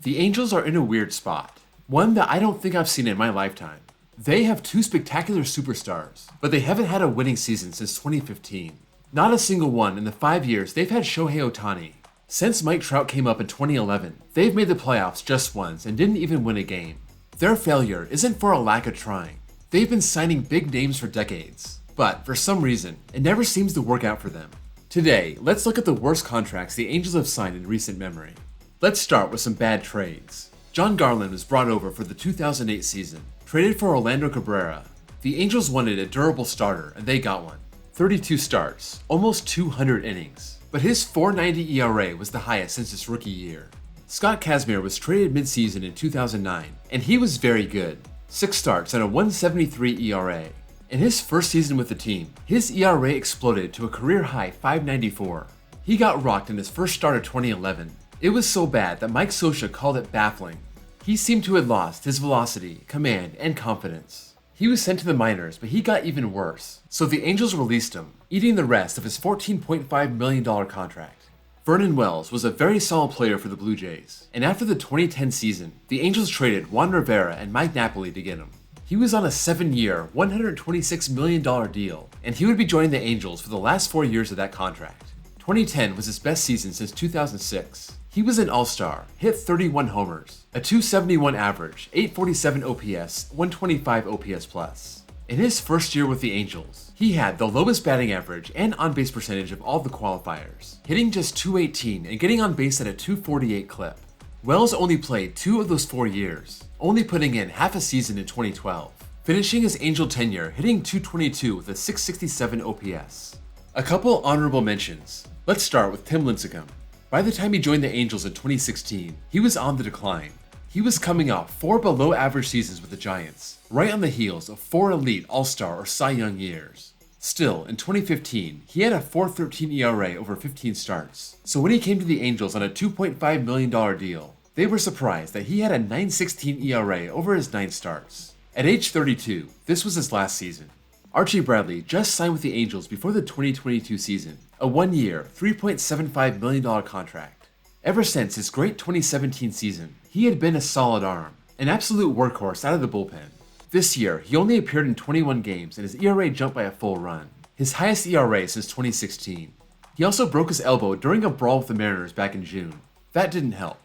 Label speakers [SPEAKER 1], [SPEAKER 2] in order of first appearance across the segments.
[SPEAKER 1] The Angels are in a weird spot, one that I don't think I've seen in my lifetime. They have two spectacular superstars, but they haven't had a winning season since 2015. Not a single one in the 5 years they've had Shohei Ohtani. Since Mike Trout came up in 2011, they've made the playoffs just once and didn't even win a game. Their failure isn't for a lack of trying. They've been signing big names for decades, but for some reason, it never seems to work out for them. Today, let's look at the worst contracts the Angels have signed in recent memory. Let's start with some bad trades. John Garland was brought over for the 2008 season, traded for Orlando Cabrera. The Angels wanted a durable starter, and they got one. 32 starts, almost 200 innings, but his .490 ERA was the highest since his rookie year. Scott Kazmir was traded midseason in 2009, and he was very good. 6 starts and a .173 ERA. In his first season with the team, his ERA exploded to a career-high .594. He got rocked in his first start of 2011. It was so bad that Mike Scioscia called it baffling. He seemed to have lost his velocity, command, and confidence. He was sent to the minors, but he got even worse, so the Angels released him, eating the rest of his $14.5 million contract. Vernon Wells was a very solid player for the Blue Jays, and after the 2010 season, the Angels traded Juan Rivera and Mike Napoli to get him. He was on a 7-year, $126 million deal, and he would be joining the Angels for the last 4 years of that contract. 2010 was his best season since 2006. He was an all-star, hit 31 homers, a .271 average, .847 OPS, .125 OPS+. In his first year with the Angels, he had the lowest batting average and on-base percentage of all the qualifiers, hitting just .218 and getting on base at a .248 clip. Wells only played 2 of those 4 years, only putting in half a season in 2012, finishing his Angel tenure hitting .222 with a .667 OPS. A couple honorable mentions. Let's start with Tim Lincecum. By the time he joined the Angels in 2016, he was on the decline. He was coming off 4 below-average seasons with the Giants, right on the heels of 4 elite All-Star or Cy Young years. Still, in 2015, he had a .413 ERA over 15 starts, so when he came to the Angels on a $2.5 million deal, they were surprised that he had a .916 ERA over his 9 starts. At age 32, this was his last season. Archie Bradley just signed with the Angels before the 2022 season, a 1-year, $3.75 million contract. Ever since his great 2017 season, he had been a solid arm, an absolute workhorse out of the bullpen. This year, he only appeared in 21 games and his ERA jumped by a full run, his highest ERA since 2016. He also broke his elbow during a brawl with the Mariners back in June. That didn't help.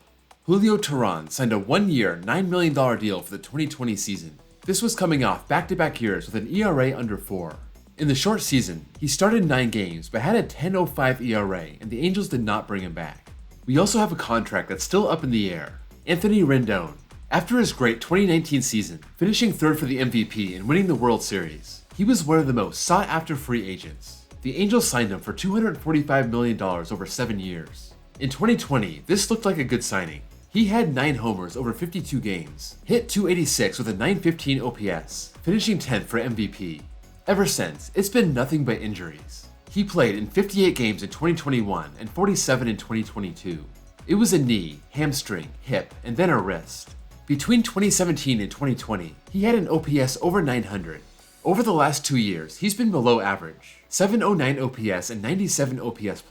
[SPEAKER 1] Julio Teheran signed a 1-year, $9 million deal for the 2020 season. This was coming off back-to-back years with an ERA under 4. In the short season, he started 9 games but had a .10.05 ERA and the Angels did not bring him back. We also have a contract that's still up in the air. Anthony Rendon. After his great 2019 season, finishing 3rd for the MVP and winning the World Series, he was one of the most sought-after free agents. The Angels signed him for $245 million over 7 years. In 2020, this looked like a good signing. He had 9 homers over 52 games, hit .286 with a .915 OPS, finishing 10th for MVP. Ever since, it's been nothing but injuries. He played in 58 games in 2021 and 47 in 2022. It was a knee, hamstring, hip, and then a wrist. Between 2017 and 2020, he had an OPS over 900. Over the last 2 years, he's been below average, 709 OPS and 97 OPS+.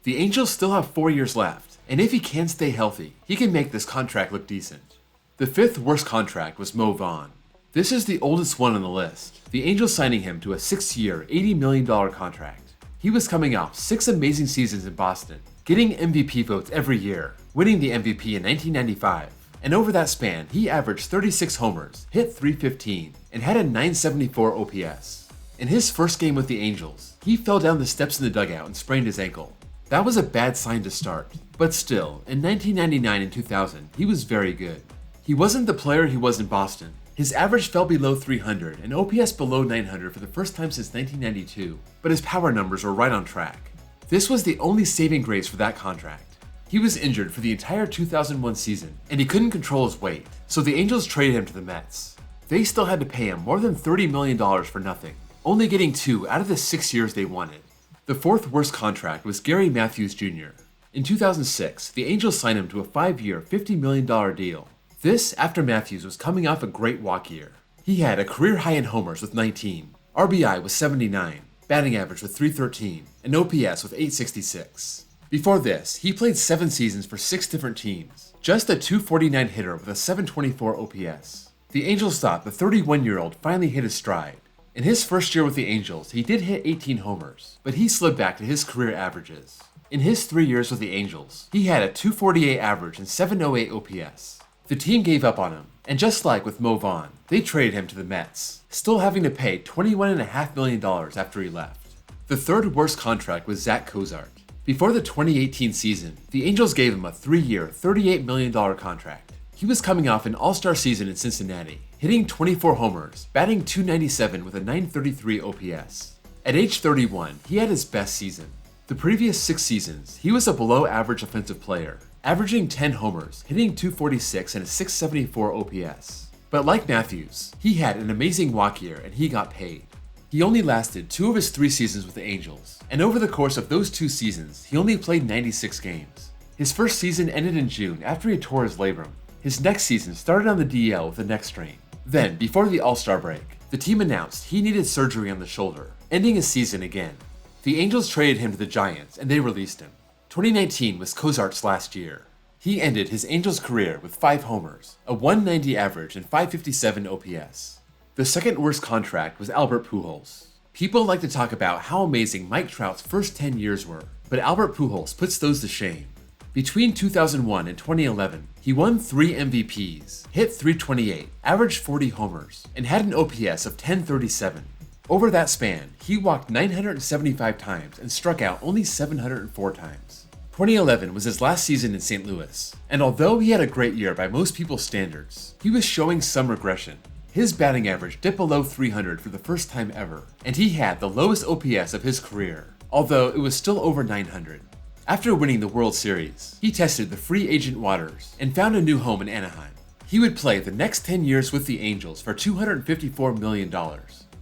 [SPEAKER 1] The Angels still have 4 years left, and if he can stay healthy, he can make this contract look decent. The 5th worst contract was Mo Vaughn. This is the oldest one on the list, the Angels signing him to a 6-year, $80 million contract. He was coming off 6 amazing seasons in Boston, getting MVP votes every year, winning the MVP in 1995. And over that span, he averaged 36 homers, hit .315, and had a .974 OPS. In his first game with the Angels, he fell down the steps in the dugout and sprained his ankle. That was a bad sign to start, but still, in 1999 and 2000, he was very good. He wasn't the player he was in Boston. His average fell below 300 and OPS below 900 for the first time since 1992, but his power numbers were right on track. This was the only saving grace for that contract. He was injured for the entire 2001 season, and he couldn't control his weight, so the Angels traded him to the Mets. They still had to pay him more than $30 million for nothing, only getting 2 out of the 6 years they wanted. The 4th worst contract was Gary Matthews Jr. In 2006, the Angels signed him to a 5-year, $50 million deal. This after Matthews was coming off a great walk year. He had a career high in homers with 19, RBI was 79, batting average with .313, and OPS with .866. Before this, he played 7 seasons for 6 different teams. Just a .249 hitter with a .724 OPS. The Angels thought the 31-year-old finally hit his stride. In his first year with the Angels, he did hit 18 homers, but he slid back to his career averages. In his 3 years with the Angels, he had a .248 average and .708 OPS. The team gave up on him, and just like with Mo Vaughn, they traded him to the Mets, still having to pay $21.5 million after he left. The third worst contract was Zach Cozart. Before the 2018 season, the Angels gave him a 3-year, $38 million contract. He was coming off an all-star season in Cincinnati, hitting 24 homers, batting .297 with a .933 OPS. At age 31, he had his best season. The previous 6 seasons, he was a below-average offensive player, averaging 10 homers, hitting .246 and a .674 OPS. But like Matthews, he had an amazing walk year and he got paid. He only lasted 2 of his 3 seasons with the Angels, and over the course of those 2 seasons, he only played 96 games. His first season ended in June after he tore his labrum. His next season started on the DL with a neck strain. Then, before the All-Star break, the team announced he needed surgery on the shoulder, ending his season again. The Angels traded him to the Giants, and they released him. 2019 was Cozart's last year. He ended his Angels career with 5 homers, a .190 average, and .557 OPS. The second worst contract was Albert Pujols. People like to talk about how amazing Mike Trout's first 10 years were, but Albert Pujols puts those to shame. Between 2001 and 2011, he won 3 MVPs, hit .328, averaged 40 homers, and had an OPS of .1037. Over that span, he walked 975 times and struck out only 704 times. 2011 was his last season in St. Louis, and although he had a great year by most people's standards, he was showing some regression. His batting average dipped below 300 for the first time ever, and he had the lowest OPS of his career, although it was still over 900. After winning the World Series, he tested the free agent waters and found a new home in Anaheim. He would play the next 10 years with the Angels for $254 million.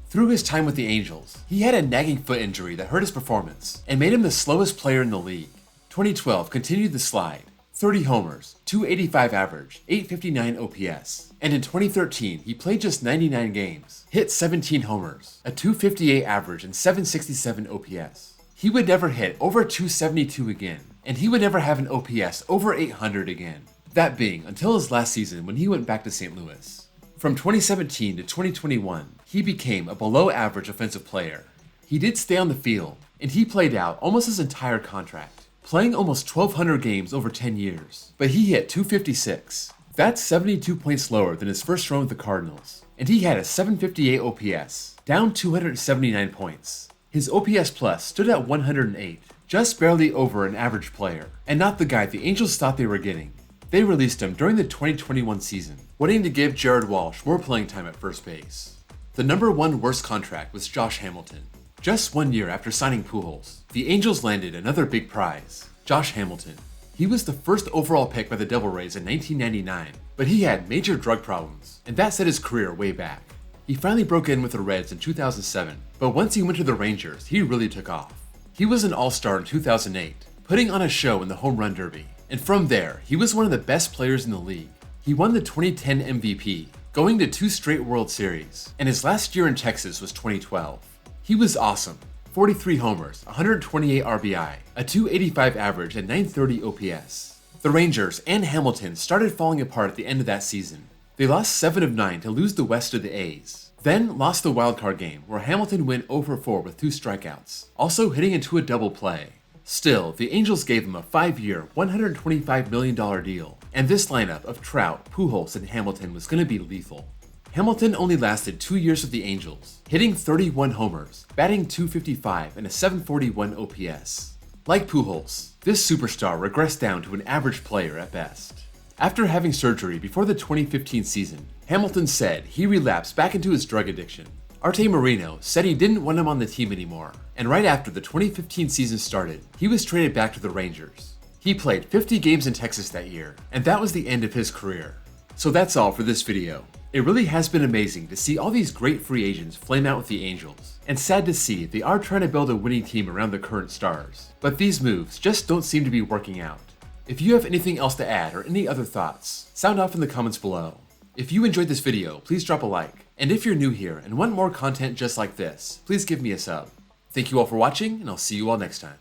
[SPEAKER 1] Through his time with the Angels, he had a nagging foot injury that hurt his performance and made him the slowest player in the league. 2012 continued the slide, 30 homers, .285 average, .859 OPS, and in 2013 he played just 99 games, hit 17 homers, a .258 average and .767 OPS. He would never hit over .272 again, and he would never have an OPS over .800 again, that being until his last season when he went back to St. Louis. From 2017 to 2021, he became a below-average offensive player. He did stay on the field, and he played out almost his entire contract, playing almost 1,200 games over 10 years, but he hit .256. That's 72 points lower than his first run with the Cardinals, and he had a .758 OPS, down 279 points. His OPS plus stood at 108, just barely over an average player, and not the guy the Angels thought they were getting. They released him during the 2021 season, wanting to give Jared Walsh more playing time at first base. The number 1 worst contract was Josh Hamilton. Just 1 year after signing Pujols, the Angels landed another big prize, Josh Hamilton. He was the first overall pick by the Devil Rays in 1999, but he had major drug problems, and that set his career way back. He finally broke in with the Reds in 2007, but once he went to the Rangers, he really took off. He was an all-star in 2008, putting on a show in the Home Run Derby, and from there, he was one of the best players in the league. He won the 2010 MVP, going to 2 straight World Series, and his last year in Texas was 2012. He was awesome. 43 homers, 128 RBI, a .285 average, and .930 OPS. The Rangers and Hamilton started falling apart at the end of that season. They lost 7 of 9 to lose the West to the A's, then lost the wildcard game where Hamilton went 0 for 4 with 2 strikeouts, also hitting into a double play. Still, the Angels gave him a 5-year, $125 million deal, and this lineup of Trout, Pujols, and Hamilton was going to be lethal. Hamilton only lasted 2 years with the Angels, hitting 31 homers, batting .255, and a .741 OPS. Like Pujols, this superstar regressed down to an average player at best. After having surgery before the 2015 season, Hamilton said he relapsed back into his drug addiction. Arte Moreno said he didn't want him on the team anymore, and right after the 2015 season started, he was traded back to the Rangers. He played 50 games in Texas that year, and that was the end of his career. So that's all for this video. It really has been amazing to see all these great free agents flame out with the Angels, and sad to see they are trying to build a winning team around the current stars, but these moves just don't seem to be working out. If you have anything else to add or any other thoughts, sound off in the comments below. If you enjoyed this video, please drop a like, and if you're new here and want more content just like this, please give me a sub. Thank you all for watching, and I'll see you all next time.